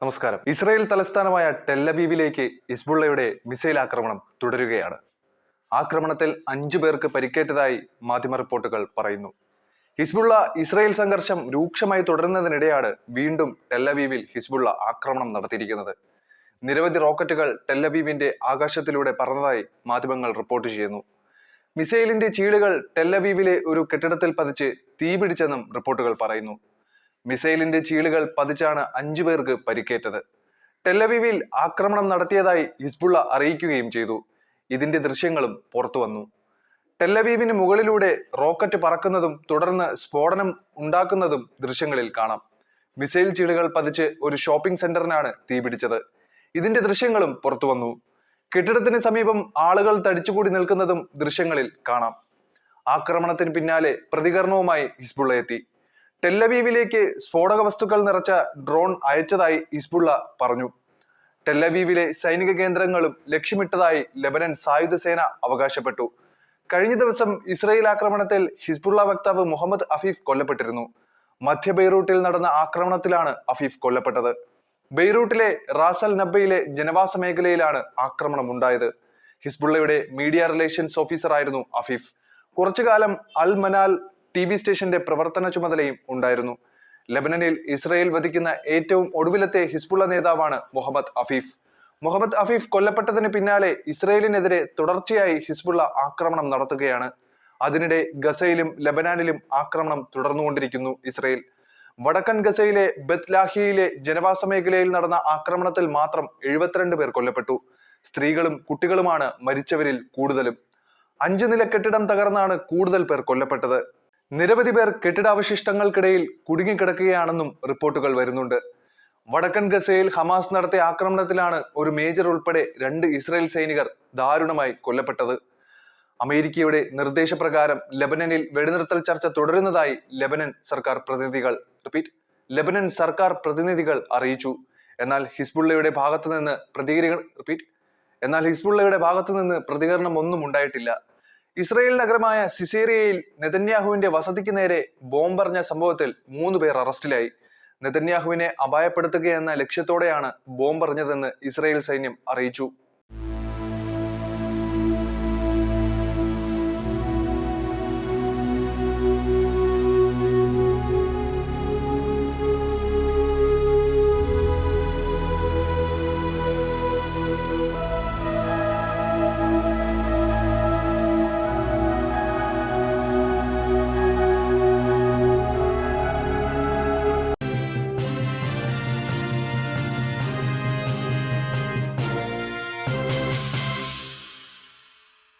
നമസ്കാരം. ഇസ്രായേൽ തലസ്ഥാനമായ ടെല്ലബീവിലേക്ക് ഹിസ്ബുള്ളയുടെ മിസൈൽ ആക്രമണം തുടരുകയാണ്. ആക്രമണത്തിൽ 5 പേർക്ക് പരിക്കേറ്റതായി മാധ്യമ റിപ്പോർട്ടുകൾ പറയുന്നു. ഹിസ്ബുള്ള ഇസ്രായേൽ സംഘർഷം രൂക്ഷമായി തുടരുന്നതിനിടെയാണ് വീണ്ടും ടെല്ലബീവിൽ ഹിസ്ബുള്ള ആക്രമണം നടത്തിയിരിക്കുന്നത്. നിരവധി റോക്കറ്റുകൾ ടെല്ലബീവിന്റെ ആകാശത്തിലൂടെ പറന്നതായി മാധ്യമങ്ങൾ റിപ്പോർട്ട് ചെയ്യുന്നു. മിസൈലിന്റെ ചീളുകൾ ടെല്ലബീവിലെ ഒരു കെട്ടിടത്തിൽ പതിച്ച് തീപിടിച്ചെന്നും റിപ്പോർട്ടുകൾ പറയുന്നു. മിസൈലിന്റെ ചീളുകൾ പതിച്ചാണ് 5 പേർക്ക് പരിക്കേറ്റത്. ടെല്ലവീവിൽ ആക്രമണം നടത്തിയതായി ഹിസ്ബുള്ള അറിയിക്കുകയും ചെയ്തു. ഇതിന്റെ ദൃശ്യങ്ങളും പുറത്തു വന്നു. ടെല്ലവീവിന് മുകളിലൂടെ റോക്കറ്റ് പറക്കുന്നതും തുടർന്ന് സ്ഫോടനം ഉണ്ടാക്കുന്നതും ദൃശ്യങ്ങളിൽ കാണാം. മിസൈൽ ചീളുകൾ പതിച്ച് ഒരു ഷോപ്പിംഗ് സെന്ററിനാണ് തീപിടിച്ചത്. ഇതിന്റെ ദൃശ്യങ്ങളും പുറത്തു വന്നു. കെട്ടിടത്തിന് സമീപം ആളുകൾ തടിച്ചുകൂടി നിൽക്കുന്നതും ദൃശ്യങ്ങളിൽ കാണാം. ആക്രമണത്തിന് പിന്നാലെ പ്രതികരണവുമായി ഹിസ്ബുള്ള എത്തി. ടെല്ലവീവിലേക്ക് സ്ഫോടക വസ്തുക്കൾ നിറച്ച ഡ്രോൺ അയച്ചതായി ഹിസ്ബുള്ള പറഞ്ഞു. ടെല്ലവീവിലെ സൈനിക കേന്ദ്രങ്ങളും ലക്ഷ്യമിട്ടതായി ലെബനൻ സായുധ സേന അവകാശപ്പെട്ടു. കഴിഞ്ഞ ദിവസം ഇസ്രായേൽ ആക്രമണത്തിൽ ഹിസ്ബുള്ള വക്താവ് മുഹമ്മദ് അഫീഫ് കൊല്ലപ്പെട്ടിരുന്നു. മധ്യ ബെയ്റൂട്ടിൽ നടന്ന ആക്രമണത്തിലാണ് അഫീഫ് കൊല്ലപ്പെട്ടത്. ബെയ്റൂട്ടിലെ റാസൽ നബ്ബയിലെ ജനവാസ മേഖലയിലാണ് ആക്രമണം ഉണ്ടായത്. ഹിസ്ബുള്ളയുടെ മീഡിയ റിലേഷൻസ് ഓഫീസർ ആയിരുന്നു അഫീഫ്. കുറച്ചുകാലം അൽ മനാൽ TV സ്റ്റേഷന്റെ പ്രവർത്തന ചുമതലയും ഉണ്ടായിരുന്നു. ലെബനനിൽ ഇസ്രായേൽ വധിക്കുന്ന ഏറ്റവും ഒടുവിലത്തെ ഹിസ്ബുള്ള നേതാവാണ് മുഹമ്മദ് അഫീഫ്. മുഹമ്മദ് അഫീഫ് കൊല്ലപ്പെട്ടതിന് പിന്നാലെ ഇസ്രായേലിനെതിരെ തുടർച്ചയായി ഹിസ്ബുള്ള ആക്രമണം നടത്തുകയാണ്. അതിനിടെ ഗസയിലും ലെബനാനിലും ആക്രമണം തുടർന്നുകൊണ്ടിരിക്കുന്നു ഇസ്രായേൽ. വടക്കൻ ഗസയിലെ ബെത് ലാഹിയയിലെ ജനവാസ മേഖലയിൽ നടന്ന ആക്രമണത്തിൽ മാത്രം 72 പേർ കൊല്ലപ്പെട്ടു. സ്ത്രീകളും കുട്ടികളുമാണ് മരിച്ചവരിൽ കൂടുതലും. 5 നില കെട്ടിടം തകർന്നാണ് കൂടുതൽ പേർ കൊല്ലപ്പെട്ടത്. നിരവധി പേർ കെട്ടിടാവശിഷ്ടങ്ങൾക്കിടയിൽ കുടുങ്ങിക്കിടക്കുകയാണെന്നും റിപ്പോർട്ടുകൾ വരുന്നുണ്ട്. വടക്കൻ ഗസയിൽ ഹമാസ് നടത്തിയ ആക്രമണത്തിലാണ് ഒരു മേജർ ഉൾപ്പെടെ 2 ഇസ്രായേൽ സൈനികർ ദാരുണമായി കൊല്ലപ്പെട്ടത്. അമേരിക്കയുടെ നിർദ്ദേശപ്രകാരം ലെബനനിൽ വെടിനിർത്തൽ ചർച്ച തുടരുന്നതായി ലെബനൻ സർക്കാർ പ്രതിനിധികൾ അറിയിച്ചു. എന്നാൽ ഹിസ്ബുള്ളയുടെ ഭാഗത്തു നിന്ന് പ്രതികരണം ഒന്നും ഉണ്ടായിട്ടില്ല. ഇസ്രായേൽ നഗരമായ സിസേറിയയിൽ നെതന്യാഹുവിന്റെ വസതിക്ക് നേരെ ബോംബെറിഞ്ഞ സംഭവത്തിൽ 3 പേർ അറസ്റ്റിലായി. നെതന്യാഹുവിനെ അപായപ്പെടുത്തുകയെന്ന ലക്ഷ്യത്തോടെയാണ് ബോംബെറിഞ്ഞതെന്ന് ഇസ്രായേൽ സൈന്യം അറിയിച്ചു.